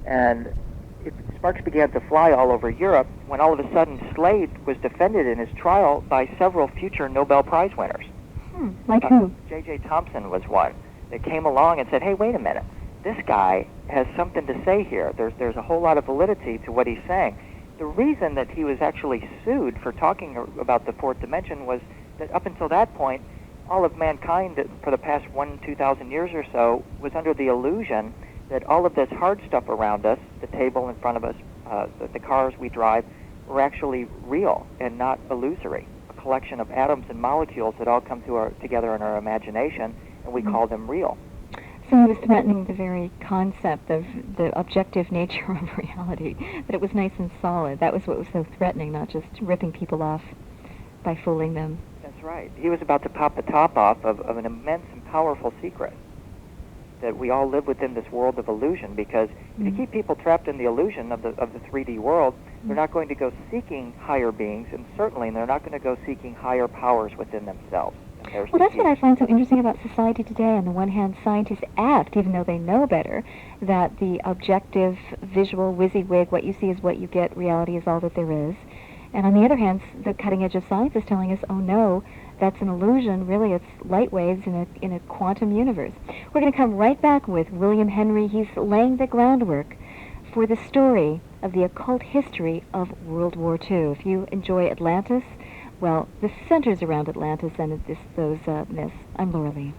And sparks began to fly all over Europe when all of a sudden Slade was defended in his trial by several future Nobel Prize winners. Like who? J.J. Thomson was one that came along and said, hey, wait a minute, this guy has something to say here. There's a whole lot of validity to what he's saying. The reason that he was actually sued for talking about the fourth dimension was that up until that point, all of mankind for the past 2,000 years or so was under the illusion that all of this hard stuff around us, the table in front of us, the cars we drive, were actually real and not illusory, a collection of atoms and molecules that all come together in our imagination, and we call them real. So he was threatening the very concept of the objective nature of reality, that it was nice and solid. That was what was so threatening, not just ripping people off by fooling them. That's right. He was about to pop the top off of an immense and powerful secret, that we all live within this world of illusion, because if you keep people trapped in the illusion of the 3D world, they're not going to go seeking higher beings, and certainly they're not going to go seeking higher powers within themselves. Well, that's what I find so interesting about society today. On the one hand, scientists act, even though they know better, that the objective, visual, WYSIWYG, what you see is what you get, reality is all that there is. And on the other hand, the cutting edge of science is telling us, oh no, that's an illusion. Really, it's light waves in a quantum universe. We're going to come right back with William Henry. He's laying the groundwork for the story of the occult history of World War II. If you enjoy Atlantis, well, this centers around Atlantis and those myths. I'm Laura Lee.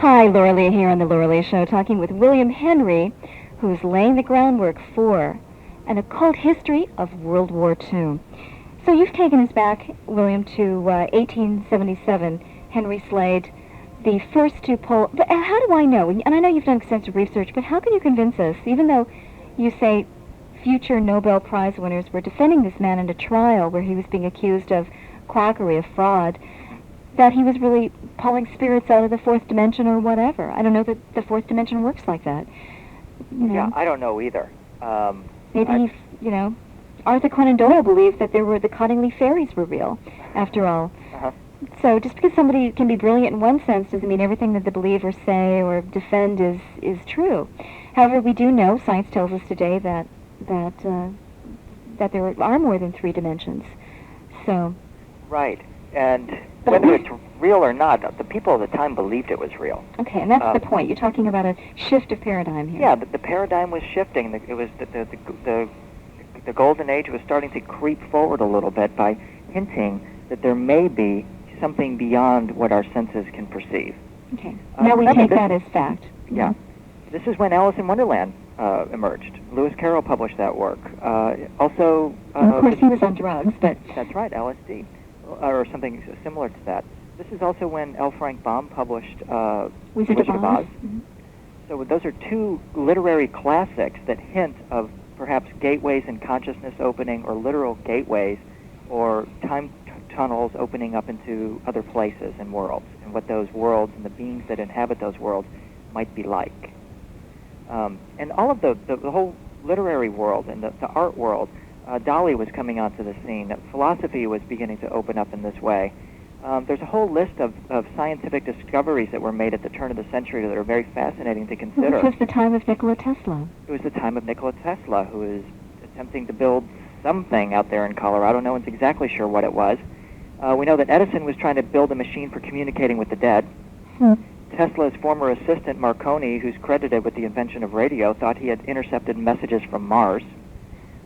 Hi, Laura Lee here on The Laura Lee Show, talking with William Henry, who's laying the groundwork for an occult history of World War II. So you've taken us back, William, to 1877, Henry Slade, the first to pull... But how do I know? And I know you've done extensive research, but how can you convince us, even though you say future Nobel Prize winners were defending this man in a trial where he was being accused of quackery, of fraud, that he was really pulling spirits out of the fourth dimension or whatever? I don't know that the fourth dimension works like that. You know? Yeah, I don't know either. Maybe, Arthur Conan Doyle believed that the Cottingley fairies were real, after all. So just because somebody can be brilliant in one sense doesn't mean everything that they believe or say or defend is true. However, we do know, science tells us today, that there are more than 3 dimensions. So. Right. And whether it's real or not, the people of the time believed it was real. Okay, and that's the point. You're talking about a shift of paradigm here. Yeah, the paradigm was shifting. It was the golden age was starting to creep forward a little bit by hinting that there may be something beyond what our senses can perceive. Okay. Now we take that as fact. Yeah. This is when Alice in Wonderland emerged. Lewis Carroll published that work. Also... of course, he was on drugs, but... That's right, LSD. Or something similar to that. This is also when L. Frank Baum published Wizard of Oz. Mm-hmm. So those are 2 literary classics that hint of perhaps gateways in consciousness opening, or literal gateways, or time tunnels opening up into other places and worlds, and what those worlds and the beings that inhabit those worlds might be like. And all of the whole literary world and the art world, Dali was coming onto the scene. Philosophy was beginning to open up in this way. There's a whole list of scientific discoveries that were made at the turn of the century that are very fascinating to consider. It was the time of Nikola Tesla. It was the time of Nikola Tesla, who was attempting to build something out there in Colorado. No one's exactly sure what it was. We know that Edison was trying to build a machine for communicating with the dead. Tesla's former assistant, Marconi, who's credited with the invention of radio, thought he had intercepted messages from Mars.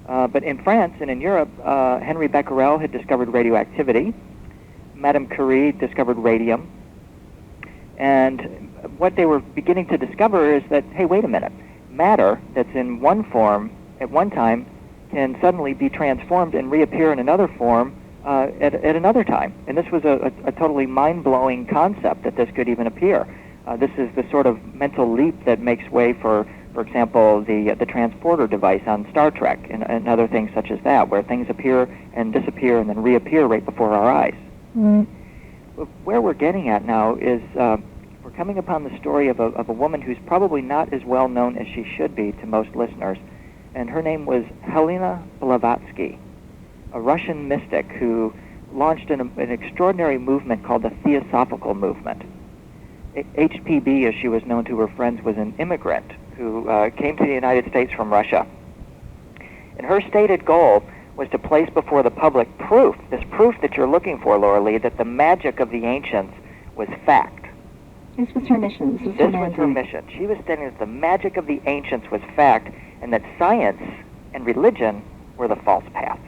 But in France and in Europe, Henri Becquerel had discovered radioactivity. Madame Curie discovered radium. And what they were beginning to discover is that, hey, wait a minute, matter that's in one form at one time can suddenly be transformed and reappear in another form at another time. And this was a totally mind-blowing concept, that this could even appear. This is the sort of mental leap that makes way for For example, the transporter device on Star Trek and other things such as that, where things appear and disappear and then reappear right before our eyes. Mm. Where we're getting at now is we're coming upon the story of a woman who's probably not as well known as she should be to most listeners, and her name was Helena Blavatsky, a Russian mystic who launched an extraordinary movement called the Theosophical Movement. HPB, as she was known to her friends, was an immigrant who came to the United States from Russia. And her stated goal was to place before the public proof, this proof that you're looking for, Laura Lee, that the magic of the ancients was fact. This was her mission. This was her mission. She was stating that the magic of the ancients was fact, and that science and religion were the false paths.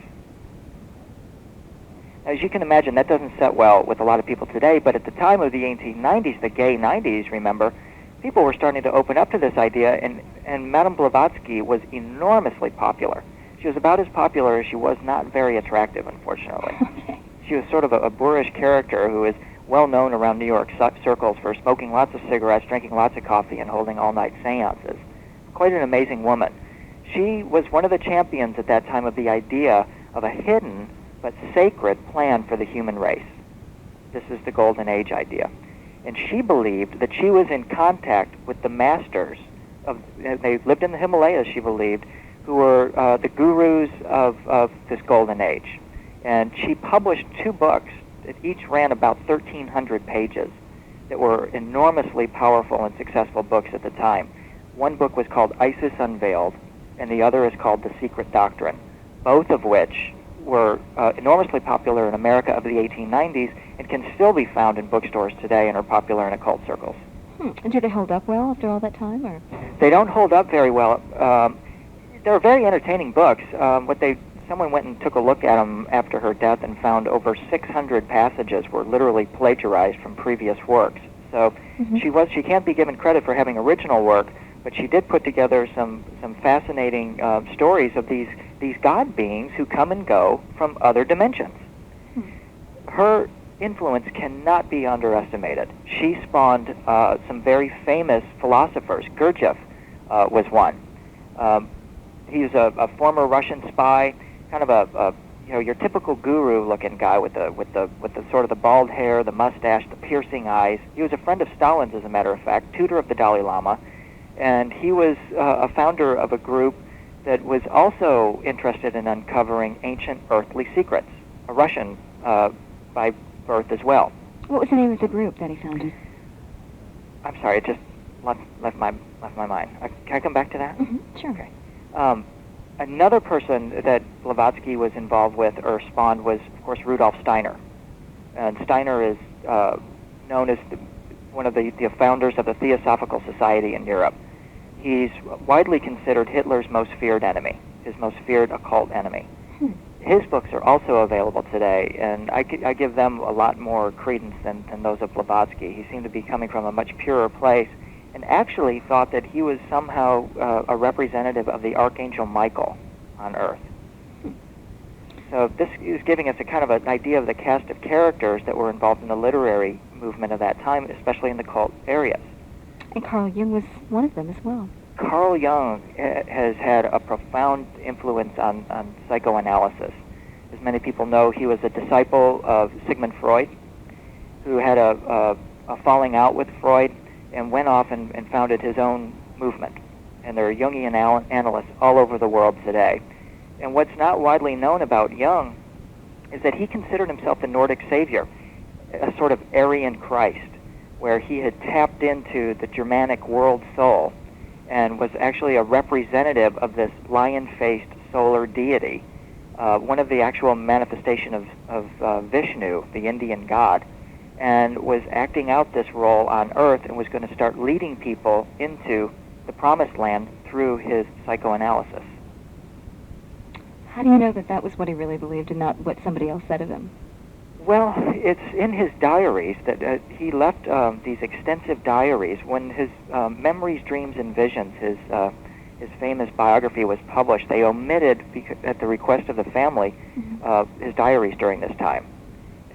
Now, as you can imagine, that doesn't set well with a lot of people today, but at the time of the 1890s, the gay 90s, remember, people were starting to open up to this idea, and Madame Blavatsky was enormously popular. She was about as popular as she was not very attractive, unfortunately. Okay. She was sort of a boorish character who is well known around New York circles for smoking lots of cigarettes, drinking lots of coffee, and holding all-night seances. Quite an amazing woman. She was one of the champions at that time of the idea of a hidden but sacred plan for the human race. This is the Golden Age idea. And she believed that she was in contact with the masters they lived in the Himalayas, she believed, who were the gurus of this Golden Age. And she published 2 books that each ran about 1,300 pages that were enormously powerful and successful books at the time. One book was called Isis Unveiled, and the other is called The Secret Doctrine, both of which were enormously popular in America of the 1890s and can still be found in bookstores today and are popular in occult circles. And do they hold up well after all that time, or? They don't hold up very well. They're very entertaining books. Someone went and took a look at them after her death and found over 600 passages were literally plagiarized from previous works. So she can't be given credit for having original work, but she did put together some fascinating stories of these god beings who come and go from other dimensions. Her influence cannot be underestimated. She spawned some very famous philosophers. Gurdjieff was one. He's a former Russian spy, kind of your typical guru-looking guy with the sort of the bald hair, the mustache, the piercing eyes. He was a friend of Stalin's, as a matter of fact, tutor of the Dalai Lama, and he was a founder of a group that was also interested in uncovering ancient earthly secrets. A Russian by birth as well. What was the name of the group that he founded? I'm sorry, it just left my mind. Can I come back to that? Sure. Okay. Another person that Blavatsky was involved with or spawned was, of course, Rudolf Steiner. And Steiner is known as one of the founders of the Theosophical Society in Europe. He's widely considered Hitler's most feared enemy, his most feared occult enemy. His books are also available today, and I give them a lot more credence than those of Blavatsky. He seemed to be coming from a much purer place, and actually thought that he was somehow a representative of the Archangel Michael on Earth. So this is giving us a kind of an idea of the cast of characters that were involved in the literary movement of that time, especially in the cult areas. And Carl Jung was one of them as well. Carl Jung has had a profound influence on psychoanalysis. As many people know, he was a disciple of Sigmund Freud, who had a falling out with Freud and went off and founded his own movement. And there are Jungian analysts all over the world today. And what's not widely known about Jung is that he considered himself the Nordic savior, a sort of Aryan Christ, where he had tapped into the Germanic world soul and was actually a representative of this lion-faced solar deity, one of the actual manifestation of Vishnu, the Indian god, and was acting out this role on Earth and was going to start leading people into the promised land through his psychoanalysis. How do you know that was what he really believed and not what somebody else said of him? Well, it's in his diaries that he left these extensive diaries. When his Memories, Dreams, and Visions, his famous biography was published, they omitted, at the request of the family, his diaries during this time.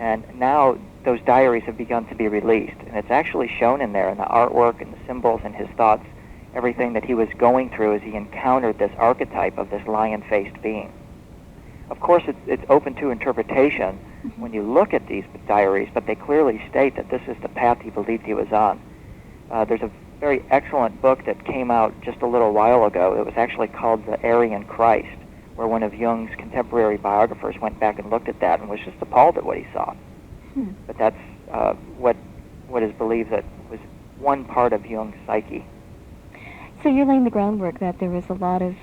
And now those diaries have begun to be released, and it's actually shown in there in the artwork and the symbols and his thoughts. everything that he was going through as he encountered this archetype of this lion-faced being. Of course, it's open to interpretation when you look at these diaries, but they clearly state that this is the path he believed he was on. There's a very excellent book that came out just a little while ago. It was actually called The Aryan Christ, where one of Jung's contemporary biographers went back and looked at that and was just appalled at what he saw. But that's what is believed that was one part of Jung's psyche. So you're laying the groundwork that there was a lot of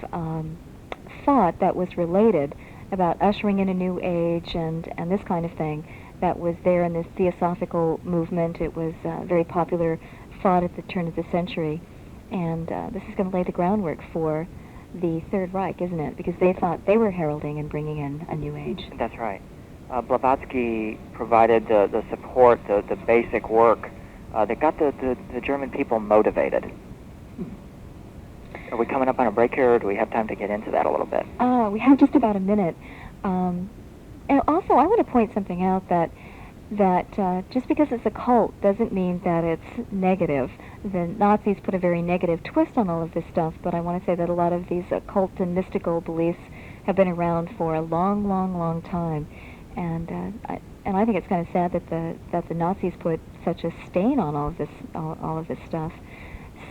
thought that was related about ushering in a new age and this kind of thing that was there in this theosophical movement. It was very popular thought at the turn of the century. And this is going to lay the groundwork for the Third Reich, isn't it? Because they thought they were heralding and bringing in a new age. That's right. Blavatsky provided the support, the basic work that got the German people motivated. Are we coming up on a break here, or do we have time to get into that a little bit? We have just about a minute. And also, I want to point something out that just because it's a cult doesn't mean that it's negative. The Nazis put a very negative twist on all of this stuff, but I want to say that a lot of these occult and mystical beliefs have been around for a long, long, long time. And I think it's kind of sad that the Nazis put such a stain on all of this stuff.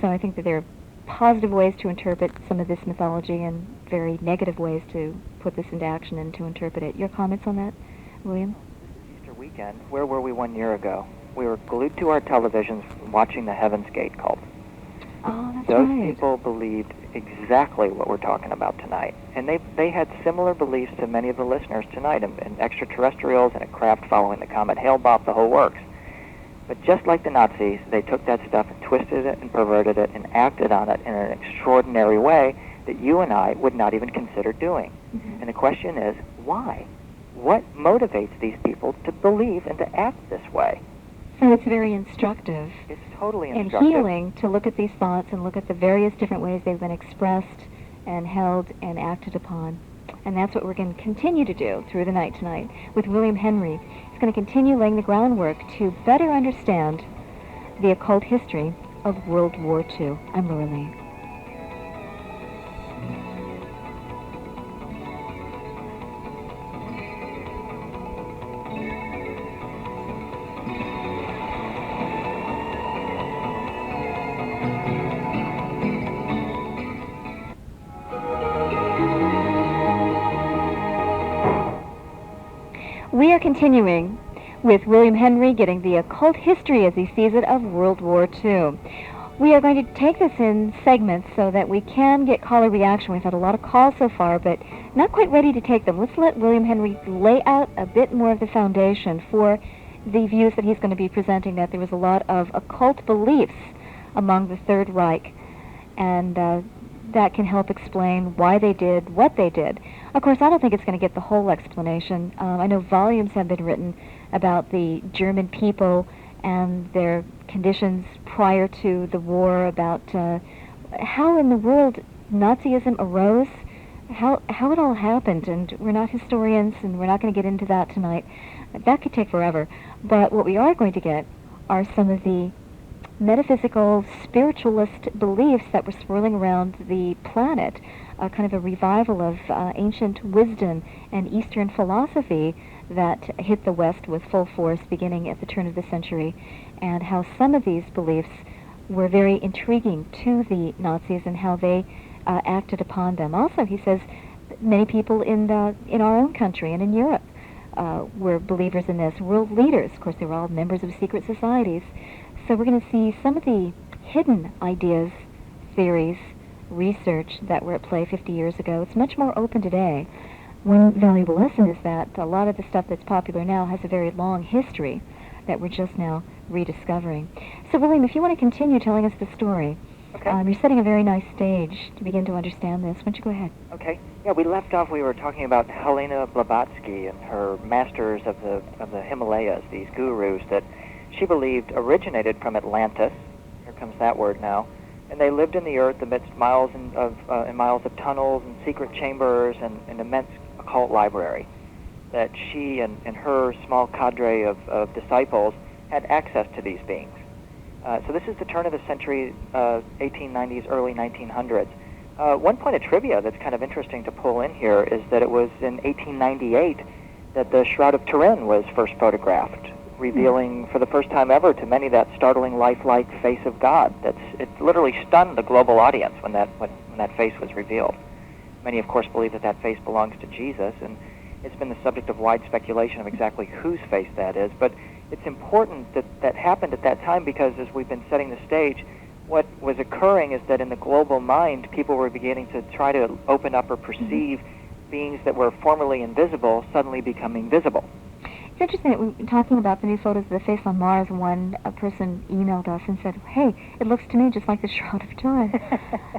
So I think that there are positive ways to interpret some of this mythology and very negative ways to put this into action and to interpret it. Your comments on that, William? Easter weekend, where were we 1 year ago? We were glued to our televisions watching the Heaven's Gate cult. Oh, that's Those right. people believed exactly what we're talking about tonight. And they had similar beliefs to many of the listeners tonight in extraterrestrials and a craft following the comet Hale-Bopp, the whole works. But just like the Nazis, they took that stuff and twisted it and perverted it and acted on it in an extraordinary way that you and I would not even consider doing. Mm-hmm. And the question is, why? What motivates these people to believe and to act this way? So it's very instructive. It's totally And instructive. healing to look at these thoughts and look at the various different ways they've been expressed and held and acted upon. And that's what we're going to continue to do through the night tonight with William Henry. He's going to continue laying the groundwork to better understand the occult history of World War II. I'm Laura Lee. We are continuing with William Henry getting the occult history, as he sees it, of World War II. We are going to take this in segments so that we can get caller reaction. We've had a lot of calls so far, but not quite ready to take them. Let's let William Henry lay out a bit more of the foundation for the views that he's going to be presenting, that there was a lot of occult beliefs among the Third Reich, and that can help explain why they did what they did. Of course, I don't think it's going to get the whole explanation. I know volumes have been written about the German people and their conditions prior to the war, about how in the world Nazism arose, how it all happened, and we're not historians, and we're not going to get into that tonight. That could take forever. But what we are going to get are some of the metaphysical, spiritualist beliefs that were swirling around the planet, kind of a revival of ancient wisdom and Eastern philosophy that hit the West with full force beginning at the turn of the century, and how some of these beliefs were very intriguing to the Nazis and how they acted upon them. Also, he says, many people in our own country and in Europe were believers in this. World leaders, of course, they were all members of secret societies. So we're going to see some of the hidden ideas, theories, research that were at play 50 years ago. It's much more open today. One valuable lesson is that a lot of the stuff that's popular now has a very long history that we're just now rediscovering. So, William, if you want to continue telling us the story, Okay. you're setting a very nice stage to begin to understand this. Why don't you go ahead? Okay. Yeah, we left off. We were talking about Helena Blavatsky and her masters of the Himalayas, these gurus that she believed originated from Atlantis. Here comes that word now. And they lived in the earth amidst miles and miles of tunnels and secret chambers and an immense occult library. That she and her small cadre of disciples had access to these beings. So this is the turn of the century, 1890s, early 1900s. One point of trivia that's kind of interesting to pull in here is that it was in 1898 that the Shroud of Turin was first photographed, revealing for the first time ever to many that startling, lifelike face of God. It literally stunned the global audience when that face was revealed. Many, of course, believe that that face belongs to Jesus, and it's been the subject of wide speculation of exactly whose face that is. But it's important that that happened at that time because, as we've been setting the stage, what was occurring is that in the global mind, people were beginning to try to open up or perceive beings that were formerly invisible suddenly becoming visible. It's interesting that we've been talking about the new photos of the face on Mars. A person emailed us and said, hey, it looks to me just like the Shroud of Turin.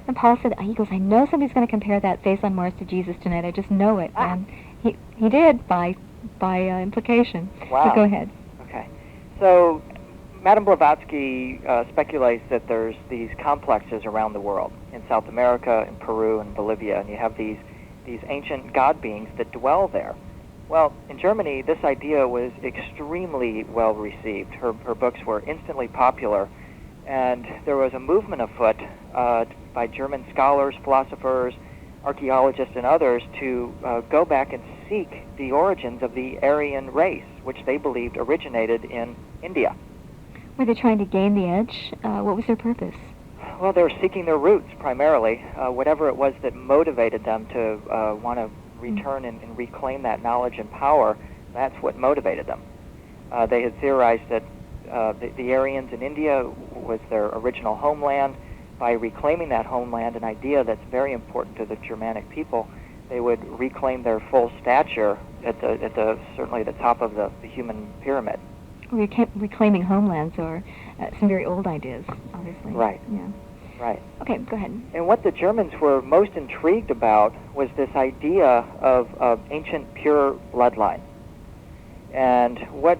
And Paul said, he goes, I know somebody's going to compare that face on Mars to Jesus tonight. I just know it. And he did by implication. Wow. So go ahead. Okay. So Madame Blavatsky speculates that there's these complexes around the world, in South America, in Peru, and Bolivia, and you have these ancient god beings that dwell there. Well, in Germany, this idea was extremely well received. Her books were instantly popular, and there was a movement afoot by German scholars, philosophers, archaeologists, and others to go back and seek the origins of the Aryan race, which they believed originated in India. Were they trying to gain the edge? What was their purpose? Well, they were seeking their roots, primarily. Whatever it was that motivated them to want to return and reclaim that knowledge and power, that's what motivated them. They had theorized that the Aryans in India was their original homeland. By reclaiming that homeland, an idea that's very important to the Germanic people, they would reclaim their full stature at the certainly the top of the human pyramid. Reclaiming homelands are some very old ideas, obviously. Right. Yeah. Right. Okay, go ahead. And what the Germans were most intrigued about was this idea of ancient pure bloodline. And what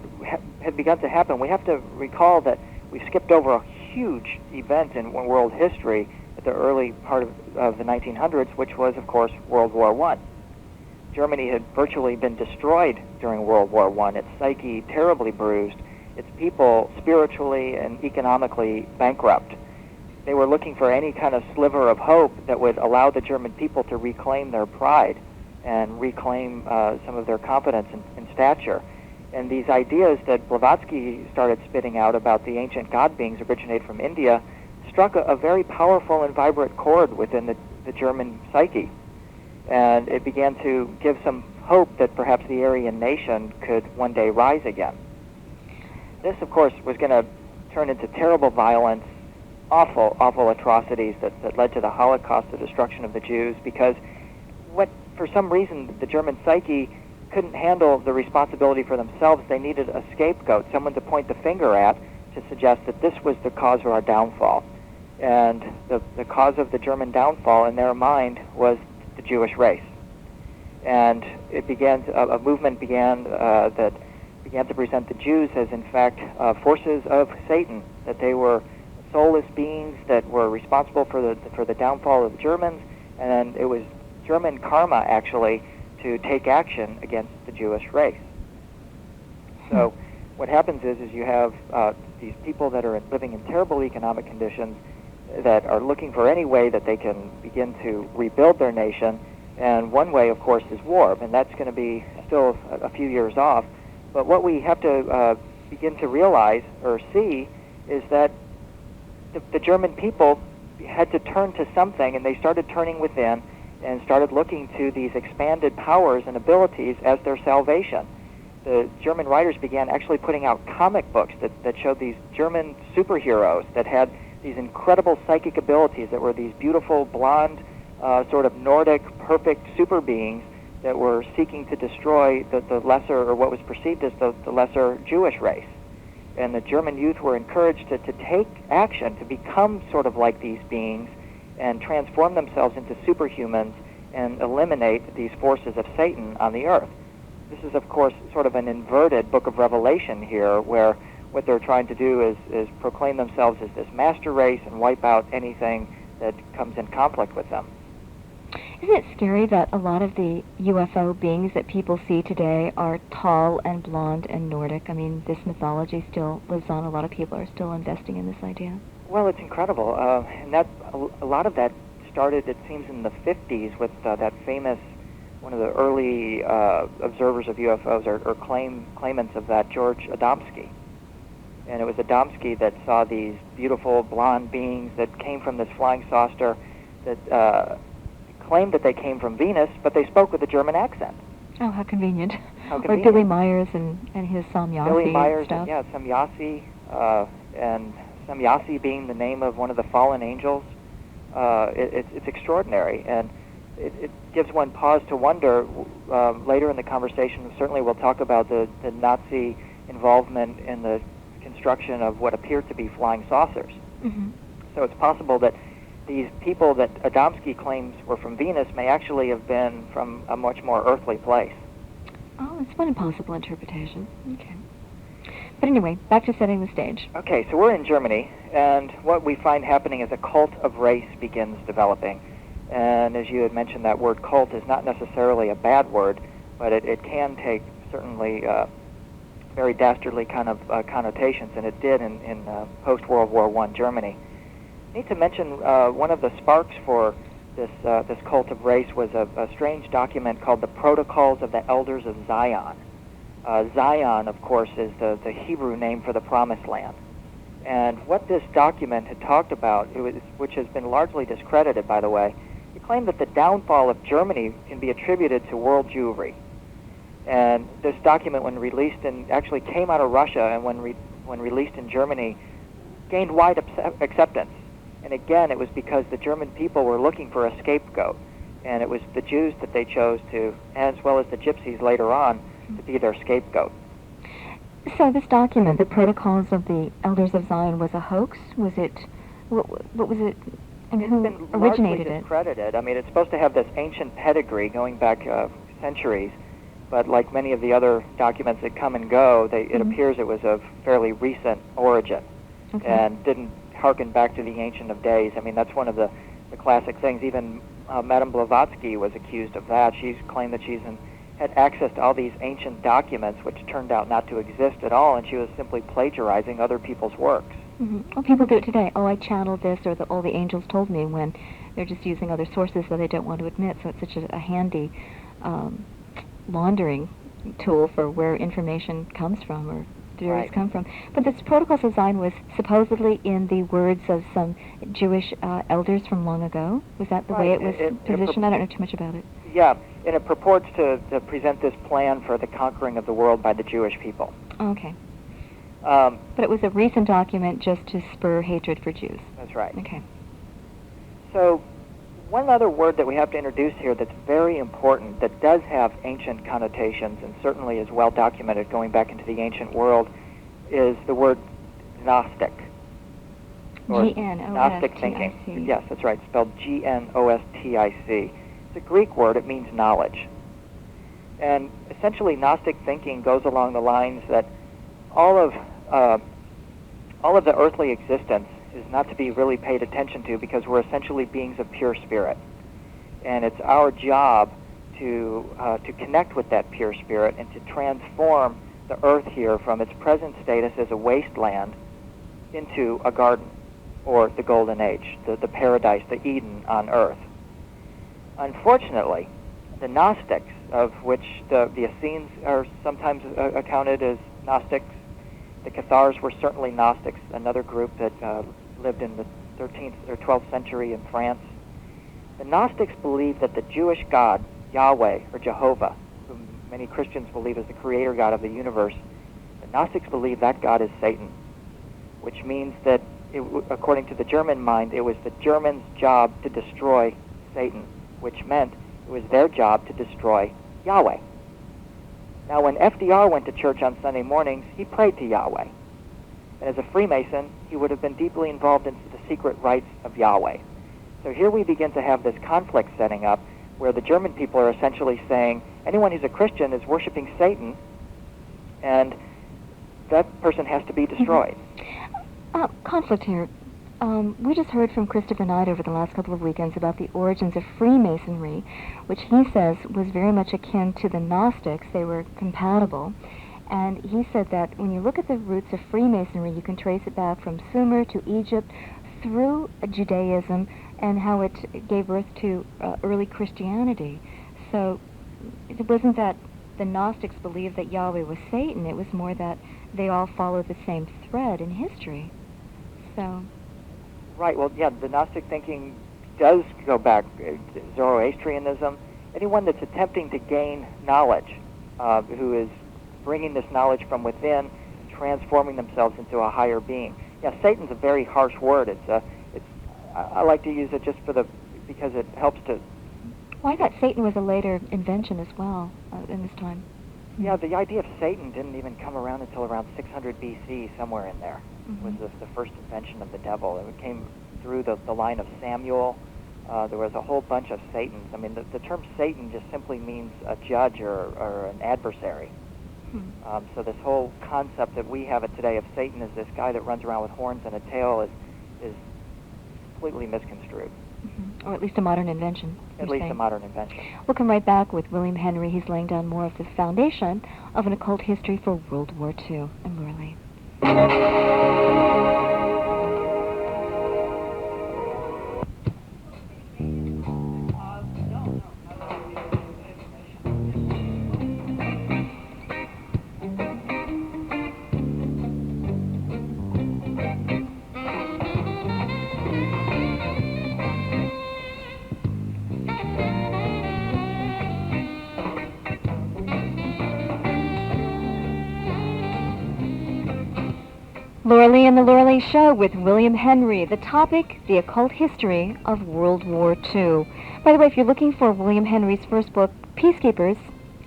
had begun to happen, we have to recall that we skipped over a huge event in world history at the early part of the 1900s, which was, of course, World War I. Germany had virtually been destroyed during World War I, its psyche terribly bruised, its people spiritually and economically bankrupt. They were looking for any kind of sliver of hope that would allow the German people to reclaim their pride and reclaim some of their competence and stature. And these ideas that Blavatsky started spitting out about the ancient god beings originate from India struck a very powerful and vibrant chord within the German psyche. And it began to give some hope that perhaps the Aryan nation could one day rise again. This, of course, was going to turn into terrible violence, awful atrocities that led to the Holocaust, the destruction of the Jews, because for some reason the German psyche couldn't handle the responsibility for themselves. They needed a scapegoat, someone to point the finger at to suggest that this was the cause of our downfall. And the cause of the German downfall in their mind was the Jewish race. And a movement began that began to present the Jews as, in fact, forces of Satan, that they were soulless beings that were responsible for the downfall of the Germans, and it was German karma, actually, to take action against the Jewish race. So what happens is you have these people that are living in terrible economic conditions that are looking for any way that they can begin to rebuild their nation, and one way, of course, is war, and that's going to be still a few years off. But what we have to begin to realize or see is that the German people had to turn to something, and they started turning within and started looking to these expanded powers and abilities as their salvation. The German writers began actually putting out comic books that showed these German superheroes that had these incredible psychic abilities, that were these beautiful, blonde, sort of Nordic, perfect super beings that were seeking to destroy the lesser, or what was perceived as the lesser Jewish race. And the German youth were encouraged to take action, to become sort of like these beings and transform themselves into superhumans and eliminate these forces of Satan on the earth. This is, of course, sort of an inverted book of Revelation here, where what they're trying to do is proclaim themselves as this master race and wipe out anything that comes in conflict with them. Isn't it scary that a lot of the UFO beings that people see today are tall and blonde and Nordic? I mean, this mythology still lives on. A lot of people are still investing in this idea. Well, it's incredible, and that a lot of that started, it seems, in the 50s with that famous, one of the early observers of UFOs or claimants of that, George Adamski. And it was Adamski that saw these beautiful blonde beings that came from this flying saucer that claimed that they came from Venus, but they spoke with a German accent. Oh, how convenient. How convenient. Or Billy Myers and his Samyasi Billy Myers, stuff. yeah, Samyasi, and Samyasi being the name of one of the fallen angels. It's extraordinary, and it gives one pause to wonder. Later in the conversation, certainly we'll talk about the Nazi involvement in the construction of what appeared to be flying saucers. Mm-hmm. So it's possible that these people that Adamski claims were from Venus may actually have been from a much more earthly place. Oh, it's one possible interpretation. Okay. But anyway, back to setting the stage. Okay, so we're in Germany, and what we find happening is a cult of race begins developing. And as you had mentioned, that word cult is not necessarily a bad word, but it can take certainly very dastardly kind of connotations, and it did in post-World War I Germany. I need to mention one of the sparks for this cult of race was a strange document called the Protocols of the Elders of Zion. Zion, of course, is the Hebrew name for the Promised Land. And what this document had talked about, which has been largely discredited, by the way, it claimed that the downfall of Germany can be attributed to world Jewry. And this document, when released, and actually came out of Russia, and when released in Germany, gained wide acceptance. And again, it was because the German people were looking for a scapegoat, and it was the Jews that they chose to, as well as the Gypsies later on, to be their scapegoat. So this document, the Protocols of the Elders of Zion, was a hoax? Was it? What was it? And who originated it? Discredited. I mean, it's supposed to have this ancient pedigree going back centuries, but like many of the other documents that come and go, it appears it was of fairly recent origin, and didn't harken back to the Ancient of Days. I mean, that's one of the classic things. Even Madame Blavatsky was accused of that. She's claimed that had access to all these ancient documents, which turned out not to exist at all, and she was simply plagiarizing other people's works. Mm-hmm. Well, people do it today. Oh, I channeled this, or all the angels told me, when they're just using other sources that they don't want to admit. So it's such a handy laundering tool for where information comes from, or theories come from. But this Protocols of Zion was supposedly in the words of some Jewish elders from long ago. Was that the way it was positioned? I don't know too much about it. Yeah, and it purports to present this plan for the conquering of the world by the Jewish people. Okay. But it was a recent document just to spur hatred for Jews. That's right. Okay. So one other word that we have to introduce here that's very important, that does have ancient connotations and certainly is well documented going back into the ancient world, is the word Gnostic. G-N-O-S-T-I-C. Gnostic thinking. Yes, that's right, spelled G-N-O-S-T-I-C. It's a Greek word. It means knowledge. And essentially Gnostic thinking goes along the lines that all of the earthly existence is not to be really paid attention to, because we're essentially beings of pure spirit, and it's our job to connect with that pure spirit and to transform the earth here from its present status as a wasteland into a garden, or the golden age, the paradise, the Eden on earth. Unfortunately, the Gnostics, of which the Essenes are sometimes accounted as Gnostics, the Cathars were certainly Gnostics, another group that lived in the 13th or 12th century in France. The Gnostics believed that the Jewish God, Yahweh, or Jehovah, whom many Christians believe is the creator God of the universe, the Gnostics believed that God is Satan, which means that, according to the German mind, it was the Germans' job to destroy Satan, which meant it was their job to destroy Yahweh. Now, when FDR went to church on Sunday mornings, he prayed to Yahweh. And as a Freemason, he would have been deeply involved in the secret rites of Yahweh. So here we begin to have this conflict setting up, where the German people are essentially saying, anyone who's a Christian is worshiping Satan, and that person has to be destroyed. Conflict here. We just heard from Christopher Knight over the last couple of weekends about the origins of Freemasonry, which he says was very much akin to the Gnostics. They were compatible. And he said that when you look at the roots of Freemasonry, you can trace it back from Sumer to Egypt through Judaism and how it gave birth to early Christianity. So it wasn't that the Gnostics believed that Yahweh was Satan. It was more that they all followed the same thread in history. So... Right, well, yeah, the Gnostic thinking does go back to Zoroastrianism. Anyone that's attempting to gain knowledge, who is bringing this knowledge from within, transforming themselves into a higher being. Yeah, Satan's a very harsh word. I like to use it just because it helps to... Well, I thought Satan was a later invention as well in this time. Yeah, the idea of Satan didn't even come around until around 600 BC, somewhere in there. Mm-hmm. Was the first invention of the devil. It came through the line of Samuel. There was a whole bunch of Satans. I mean, the term Satan just simply means a judge or an adversary. Mm-hmm. So this whole concept that we have it today of Satan as this guy that runs around with horns and a tail is completely misconstrued. Mm-hmm. Or at least a modern invention. At least a modern invention. We'll come right back with William Henry. He's laying down more of the foundation of an occult history for World War II. I'm Laura Lee. Laura Lee and the Laura Lee Show with William Henry. The topic, the occult history of World War II. By the way, if you're looking for William Henry's first book, Peacekeepers,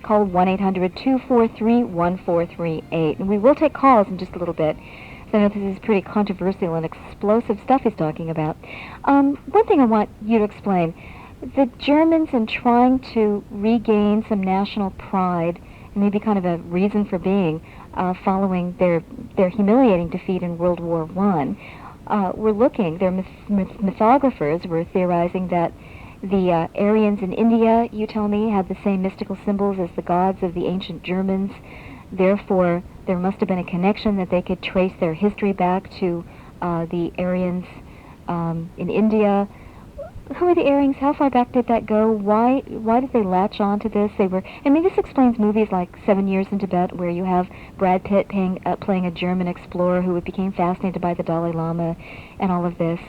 call 1-800-243-1438. And we will take calls in just a little bit. So I know this is pretty controversial and explosive stuff he's talking about. One thing I want you to explain. The Germans, in trying to regain some national pride, and maybe kind of a reason for being, following their humiliating defeat in World War I, their mythographers were theorizing that the Aryans in India, you tell me, had the same mystical symbols as the gods of the ancient Germans. Therefore, there must have been a connection that they could trace their history back to the Aryans in India. Who are the Aryans? How far back did that go? Why did they latch on to this? This explains movies like 7 Years in Tibet, where you have Brad Pitt playing a German explorer who became fascinated by the Dalai Lama and all of this.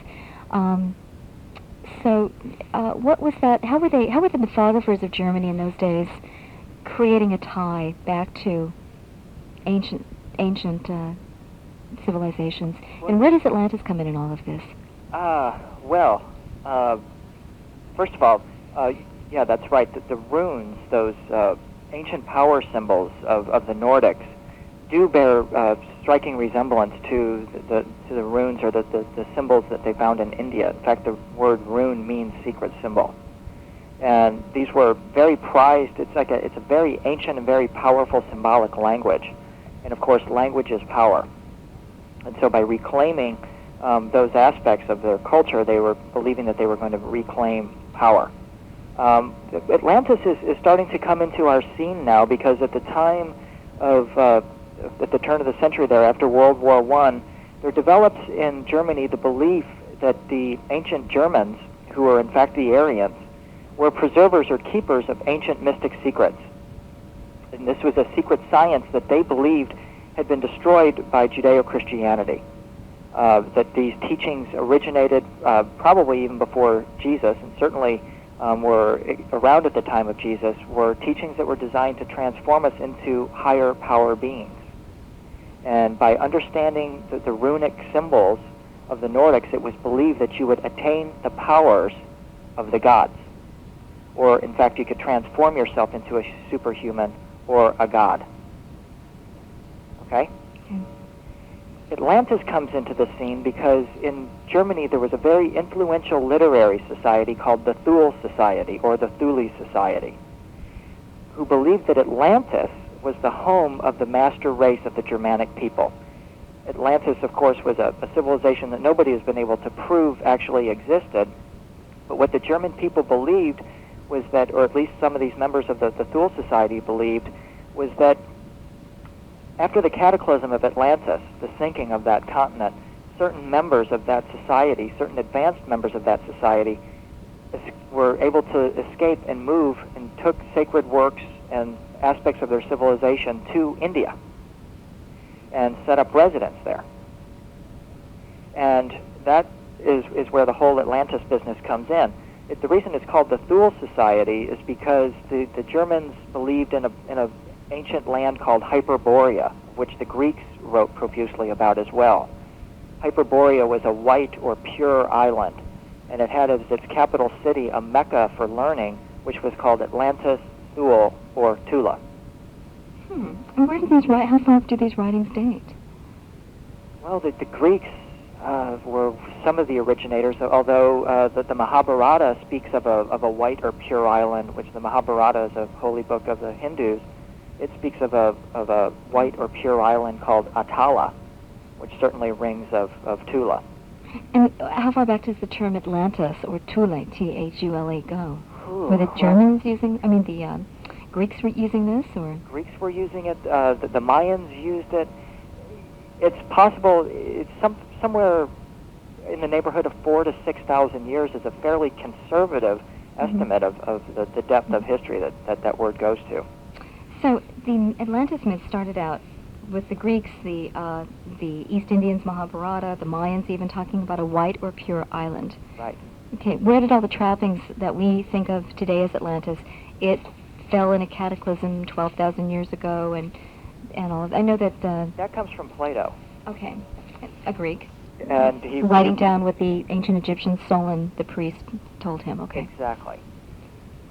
What was that? How were the mythographers of Germany in those days creating a tie back to ancient civilizations? And where does Atlantis come in all of this? First of all, yeah, that's right. The runes, those ancient power symbols of the Nordics, do bear striking resemblance to the runes or the symbols that they found in India. In fact, the word rune means secret symbol, and these were very prized. It's a very ancient and very powerful symbolic language, and of course, language is power. And so, by reclaiming those aspects of their culture, they were believing that they were going to reclaim power. Atlantis is starting to come into our scene now, because at the time at the turn of the century there, after World War I, there developed in Germany the belief that the ancient Germans, who were in fact the Aryans, were preservers or keepers of ancient mystic secrets. And this was a secret science that they believed had been destroyed by Judeo-Christianity. That these teachings originated probably even before Jesus, and certainly were around at the time of Jesus, were teachings that were designed to transform us into higher power beings. And by understanding the runic symbols of the Nordics, it was believed that you would attain the powers of the gods. Or, in fact, you could transform yourself into a superhuman or a god. Okay? Atlantis comes into the scene because in Germany there was a very influential literary society called the Thule Society, or the Thule Society, who believed that Atlantis was the home of the master race of the Germanic people. Atlantis, of course, was a civilization that nobody has been able to prove actually existed. But what the German people believed was that, or at least some of these members of the Thule Society believed, was that after the cataclysm of Atlantis, the sinking of that continent, certain members of that society, certain advanced members of that society, were able to escape and move and took sacred works and aspects of their civilization to India and set up residence there. And that is where the whole Atlantis business comes in. The reason it's called the Thule Society is because the Germans believed in a ancient land called Hyperborea, which the Greeks wrote profusely about as well. Hyperborea was a white or pure island, and it had as its capital city a mecca for learning, which was called Atlantis, Thule, or Tula. And where do how far do these writings date? Well, the Greeks were some of the originators, although the Mahabharata speaks of a white or pure island, which the Mahabharata is a holy book of the Hindus. It speaks of a white or pure island called Atala, which certainly rings of Tula. And how far back does the term Atlantis or Thule, Thula, go? Were the Germans using, the Greeks were using this, or? Greeks were using it, the Mayans used it. It's possible, it's somewhere in the neighborhood of 4,000 to 6,000 years is a fairly conservative estimate of the depth of history that word goes to. So the Atlantis myth started out with the Greeks, the East Indians, Mahabharata, the Mayans even talking about a white or pure island. Right. Okay, where did all the trappings that we think of today as Atlantis? It fell in a cataclysm 12,000 years ago, and all of, I know that that comes from Plato. Okay, a Greek. And he writing down what the ancient Egyptian Solon, the priest, told him. Okay. Exactly.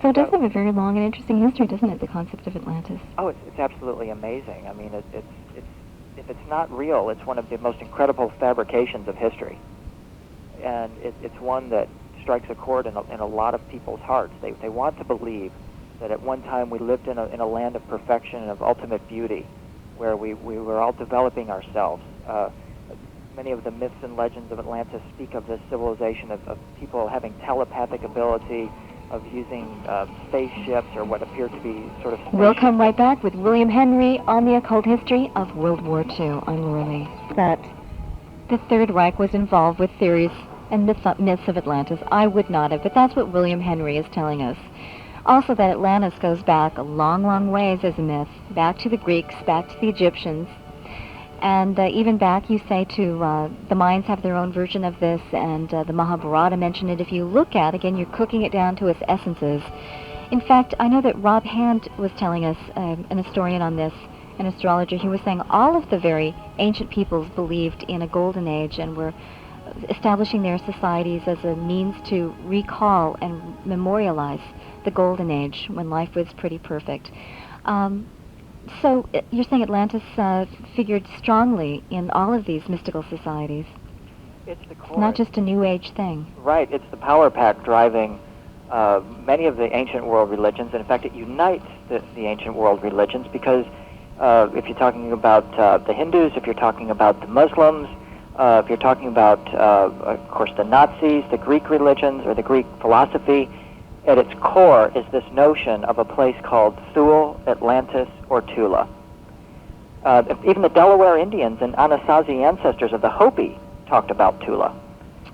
So it does have a very long and interesting history, doesn't it? The concept of Atlantis. Oh, it's absolutely amazing. I mean, it's if it's not real, it's one of the most incredible fabrications of history, and it's one that strikes a chord in a lot of people's hearts. They want to believe that at one time we lived in a land of perfection and of ultimate beauty, where we were all developing ourselves. Many of the myths and legends of Atlantis speak of this civilization of people having telepathic ability, of using spaceships or what appear to be sort of spaceships. We'll come right back with William Henry on the occult history of World War II. I'm Laura Lee. That the Third Reich was involved with theories and myths of Atlantis. I would not have, but that's what William Henry is telling us. Also that Atlantis goes back a long, long ways as a myth, back to the Greeks, back to the Egyptians, and even back, you say, to the Mayans have their own version of this, and the Mahabharata mentioned it. If you look at, again, you're cooking it down to its essences. In fact, I know that Rob Hand was telling us, an historian on this, an astrologer, he was saying all of the very ancient peoples believed in a golden age and were establishing their societies as a means to recall and memorialize the golden age when life was pretty perfect. So you're saying Atlantis figured strongly in all of these mystical societies. It's the core. It's not just a New Age thing. Right. It's the power pack driving many of the ancient world religions. And in fact, it unites the ancient world religions because if you're talking about the Hindus, if you're talking about the Muslims, if you're talking about, of course, the Nazis, the Greek religions, or the Greek philosophy, at its core is this notion of a place called Thule, Atlantis, or Tula. Even the Delaware Indians and Anasazi ancestors of the Hopi talked about Tula.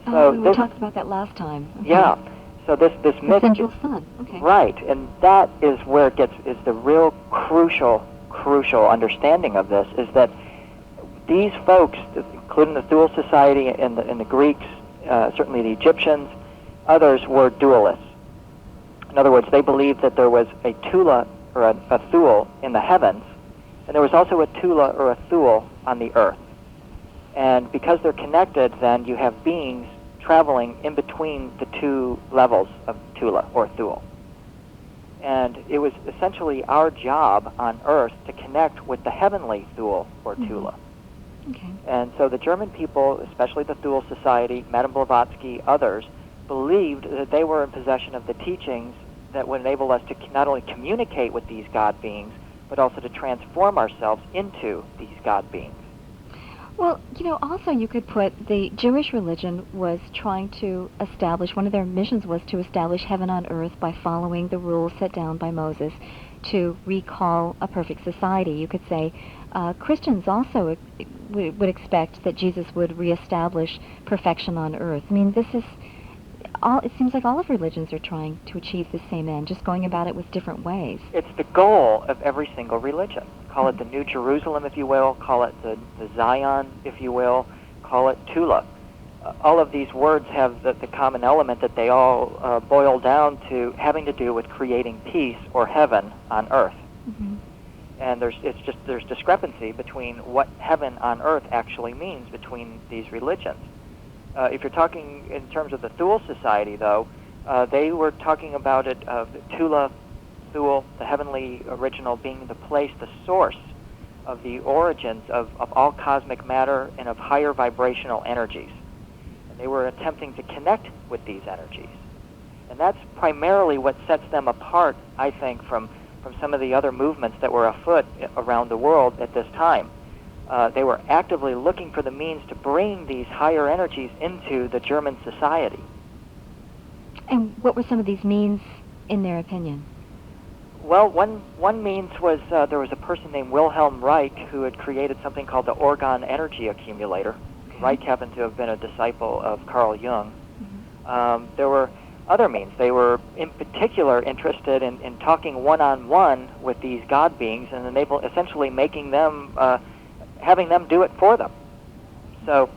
So we talked about that last time. Okay. Yeah. So this myth, Central Sun. Okay. Right, and that is where it is the real crucial understanding of this is that these folks, including the Thule Society and the Greeks, certainly the Egyptians, others were dualists. In other words, they believed that there was a Tula or a Thule in the heavens, and there was also a Tula or a Thule on the earth. And because they're connected, then you have beings traveling in between the two levels of Tula or Thule. And it was essentially our job on Earth to connect with the heavenly Thule or Tula. Okay. And so the German people, especially the Thule Society, Madame Blavatsky, others, believed that they were in possession of the teachings that would enable us to not only communicate with these God beings, but also to transform ourselves into these God beings. Well, also you could put the Jewish religion was trying to establish, one of their missions was to establish heaven on earth by following the rules set down by Moses to recall a perfect society. You could say Christians also would expect that Jesus would reestablish perfection on earth. I mean, this is all, it seems like all of religions are trying to achieve the same end, just going about it with different ways. It's the goal of every single religion. Call it the New Jerusalem, if you will. Call it the Zion, if you will. Call it Tula. All of these words have the common element that they all boil down to having to do with creating peace or heaven on earth. Mm-hmm. And there's discrepancy between what heaven on earth actually means between these religions. If you're talking in terms of the Thule Society, though, they were talking about it, Tula, Thule, the heavenly original, being the place, the source of the origins of all cosmic matter and of higher vibrational energies. And they were attempting to connect with these energies. And that's primarily what sets them apart, I think, from some of the other movements that were afoot around the world at this time. They were actively looking for the means to bring these higher energies into the German society. And what were some of these means, in their opinion? Well, one means was there was a person named Wilhelm Reich who had created something called the Orgon Energy Accumulator. Okay. Reich happened to have been a disciple of Carl Jung. Mm-hmm. There were other means. They were in particular interested in talking one-on-one with these god beings and essentially making them, having them do it for them. So,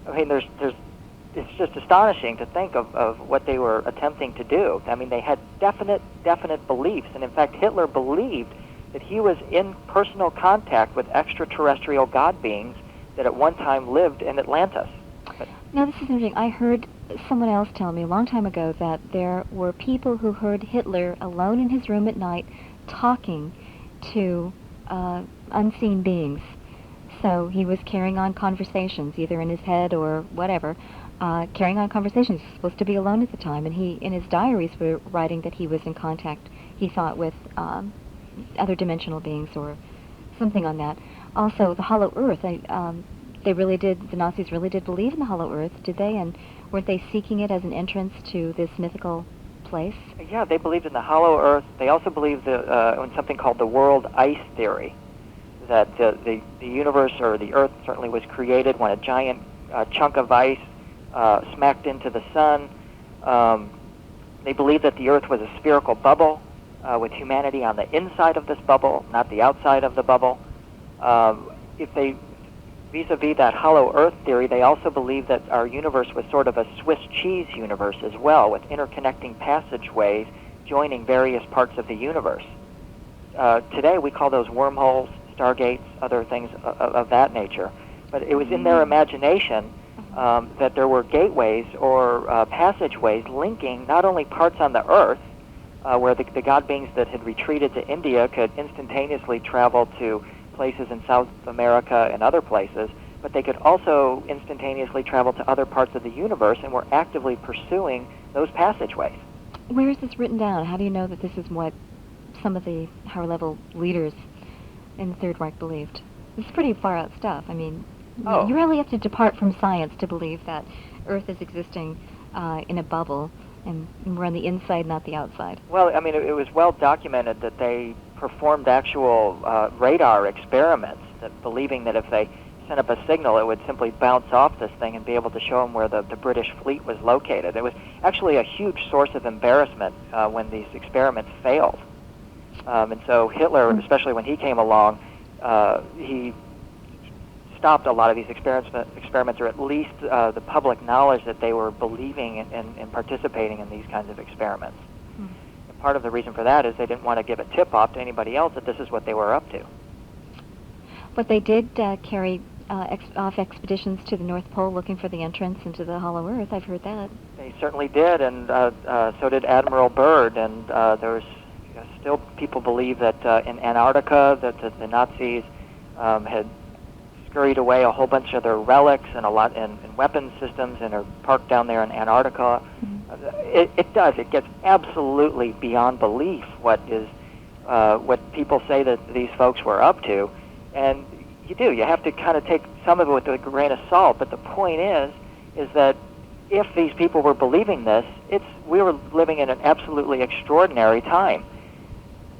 I mean, it's just astonishing to think of what they were attempting to do. I mean, they had definite beliefs, and in fact, Hitler believed that he was in personal contact with extraterrestrial god beings that at one time lived in Atlantis. Now, this is interesting. I heard someone else tell me a long time ago that there were people who heard Hitler alone in his room at night talking to unseen beings. So he was carrying on conversations, either in his head or whatever, carrying on conversations. He was supposed to be alone at the time, and he, in his diaries, were writing that he was in contact, he thought, with other dimensional beings or something on that. Also, the Hollow Earth, the Nazis really did believe in the Hollow Earth, did they? And weren't they seeking it as an entrance to this mythical place? Yeah, they believed in the Hollow Earth. They also believed in something called the world ice theory, that the universe, or the Earth certainly, was created when a giant chunk of ice smacked into the sun. They believed that the Earth was a spherical bubble with humanity on the inside of this bubble, not the outside of the bubble. Vis-a-vis that hollow Earth theory, they also believed that our universe was sort of a Swiss cheese universe as well, with interconnecting passageways joining various parts of the universe. Today we call those wormholes, stargates, other things of that nature. But it was in their imagination that there were gateways or passageways linking not only parts on the Earth, where the god beings that had retreated to India could instantaneously travel to places in South America and other places, but they could also instantaneously travel to other parts of the universe, and were actively pursuing those passageways. Where is this written down? How do you know that this is what some of the higher-level leaders in the Third Reich believed? This is pretty far-out stuff. I mean, you really have to depart from science to believe that Earth is existing in a bubble, and we're on the inside, not the outside. Well, I mean, it was well documented that they performed actual radar experiments, that believing that if they sent up a signal, it would simply bounce off this thing and be able to show them where the British fleet was located. It was actually a huge source of embarrassment when these experiments failed. And so Hitler, especially when he came along, he stopped a lot of these experiments, or at least the public knowledge that they were believing and participating in these kinds of experiments. And part of the reason for that is they didn't want to give a tip-off to anybody else that this is what they were up to. But they did carry off expeditions to the North Pole looking for the entrance into the Hollow Earth. I've heard that. They certainly did, and so did Admiral Byrd, and there's still people believe that in Antarctica that the Nazis had scurried away a whole bunch of their relics and and weapon systems, and are parked down there in Antarctica. Mm-hmm. It gets absolutely beyond belief what people say that these folks were up to, and you have to kind of take some of it with a grain of salt, but the point is that if these people were believing this, we were living in an absolutely extraordinary time.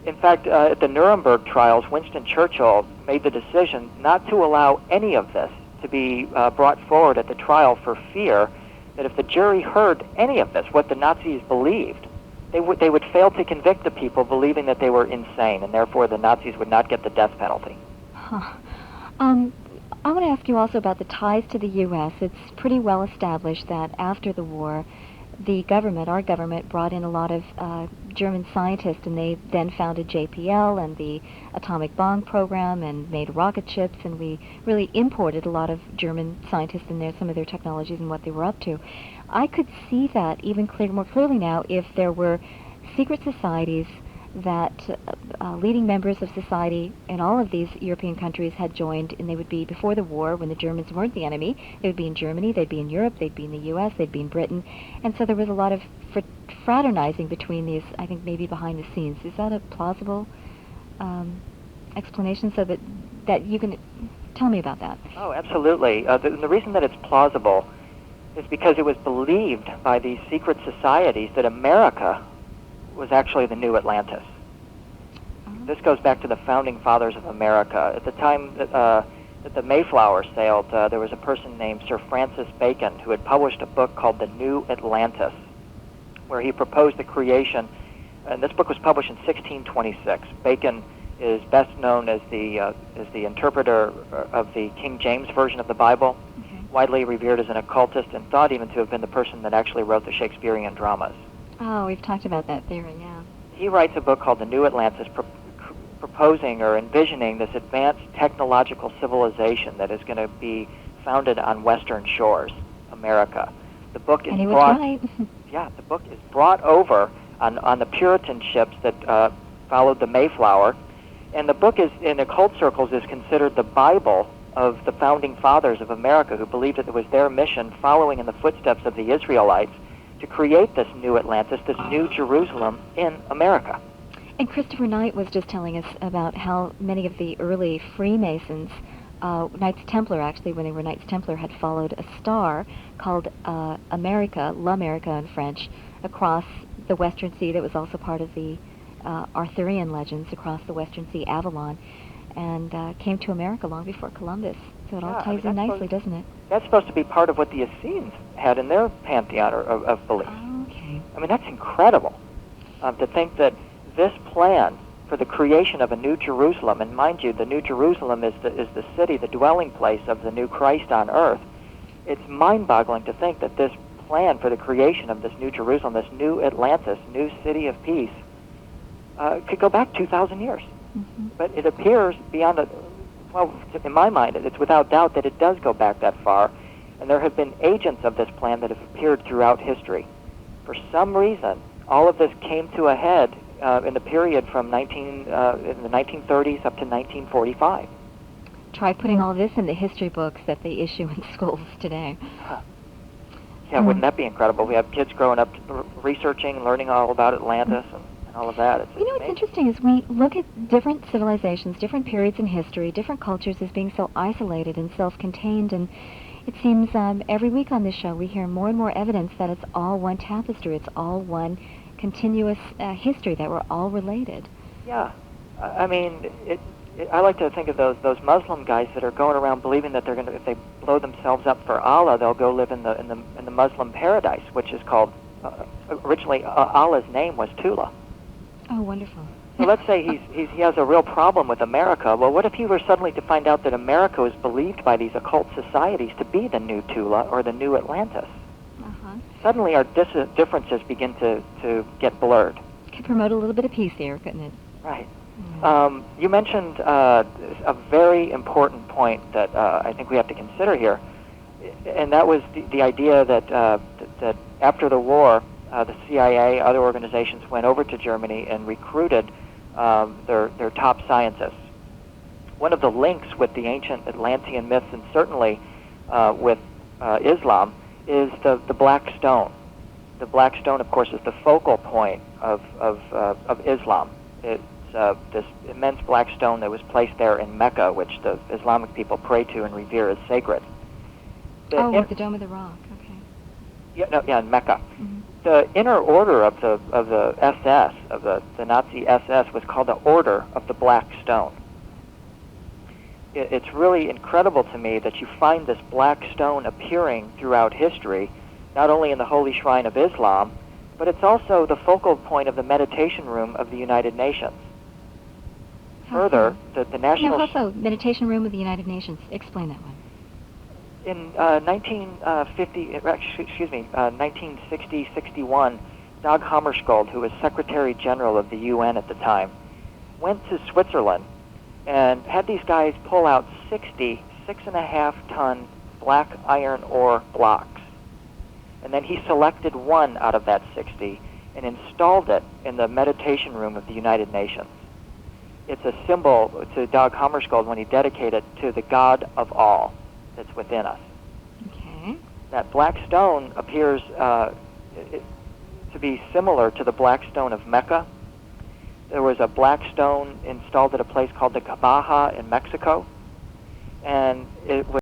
In fact, at the Nuremberg trials, Winston Churchill made the decision not to allow any of this to be brought forward at the trial for fear that if the jury heard any of this, what the Nazis believed, they would fail to convict the people believing that they were insane, and therefore the Nazis would not get the death penalty. Huh. I want to ask you also about the ties to the U.S. It's pretty well established that after the war, our government, brought in a lot of German scientists, and they then founded JPL and the atomic bomb program and made rocket ships, and we really imported a lot of German scientists and some of their technologies and what they were up to. I could see that even more clearly now if there were secret societies that leading members of society in all of these European countries had joined, and they would be before the war when the Germans weren't the enemy. They would be in Germany, they'd be in Europe, they'd be in the U.S., they'd be in Britain, and so there was a lot of fraternizing between these, I think maybe behind the scenes. Is that a plausible explanation, so that you can tell me about that? Oh, absolutely. The reason that it's plausible is because it was believed by these secret societies that America was actually the new Atlantis. This goes back to the founding fathers of America. At the time that the Mayflower sailed, there was a person named Sir Francis Bacon who had published a book called The New Atlantis, where he proposed the creation, and this book was published in 1626. Bacon is best known as the interpreter of the King James Version of the Bible, widely revered as an occultist, and thought even to have been the person that actually wrote the Shakespearean dramas. Oh, we've talked about that theory, yeah. He writes a book called The New Atlantis, proposing or envisioning this advanced technological civilization that is going to be founded on Western shores, America. The book is the book is brought over on the Puritan ships that followed the Mayflower, and the book is, in occult circles, is considered the Bible of the founding fathers of America, who believed that it was their mission, following in the footsteps of the Israelites, to create this new Atlantis, this new Jerusalem in America. And Christopher Knight was just telling us about how many of the early Freemasons, Knights Templar actually, when they were Knights Templar, had followed a star called America, L'America in French, across the Western Sea that was also part of the Arthurian legends across the Western Sea, Avalon, and came to America long before Columbus. So it all ties in nicely, doesn't it? That's supposed to be part of what the Essenes had in their pantheon of belief. Oh, okay. I mean, that's incredible to think that this plan for the creation of a new Jerusalem, and mind you, the new Jerusalem is the city, the dwelling place of the new Christ on earth. It's mind-boggling to think that this plan for the creation of this new Jerusalem, this new Atlantis, new city of peace, could go back 2,000 years. Mm-hmm. But it appears beyond in my mind, it's without doubt that it does go back that far, and there have been agents of this plan that have appeared throughout history. For some reason, all of this came to a head in the period from in the 1930s up to 1945. Try putting all this in the history books that they issue in schools today. Yeah, wouldn't that be incredible? We have kids growing up researching, learning all about Atlantis and all of that. What's interesting is we look at different civilizations, different periods in history, different cultures as being so isolated and self-contained, and it seems every week on this show we hear more and more evidence that it's all one tapestry, it's all one continuous history, that we're all related. Yeah, I mean, I like to think of those Muslim guys that are going around believing that they're going to, if they blow themselves up for Allah, they'll go live in the Muslim paradise, which is called originally Allah's name was Tula. Oh, wonderful. So let's say he has a real problem with America. Well, what if he were suddenly to find out that America was believed by these occult societies to be the new Tula or the new Atlantis? Suddenly our differences begin to get blurred. Could promote a little bit of peace here, couldn't it? Right. You mentioned a very important point that I think we have to consider here, and that was the idea that after the war, the CIA, other organizations went over to Germany and recruited their top scientists. One of the links with the ancient Atlantean myths, and certainly with Islam, is the Black Stone. The Black Stone, of course, is the focal point of Islam. this immense black stone that was placed there in Mecca, which the Islamic people pray to and revere as sacred. With the Dome of the Rock. Okay. In Mecca. Mm-hmm. The inner order of the SS, of the Nazi SS, was called the Order of the Black Stone. It's really incredible to me that you find this black stone appearing throughout history, not only in the Holy Shrine of Islam, but it's also the focal point of the meditation room of the United Nations. Further, the National... Now, also, Meditation Room of the United Nations. Explain that one. In 1960-61, Dag Hammarskjöld, who was Secretary General of the UN at the time, went to Switzerland and had these guys pull out 60 6.5-ton black iron ore blocks. And then he selected one out of that 60 and installed it in the meditation room of the United Nations. It's a symbol to Dag Hammarskjöld when he dedicated it to the God of all that's within us. Okay. That black stone appears to be similar to the black stone of Mecca. There was a black stone installed at a place called the Cabaja in Mexico, and it was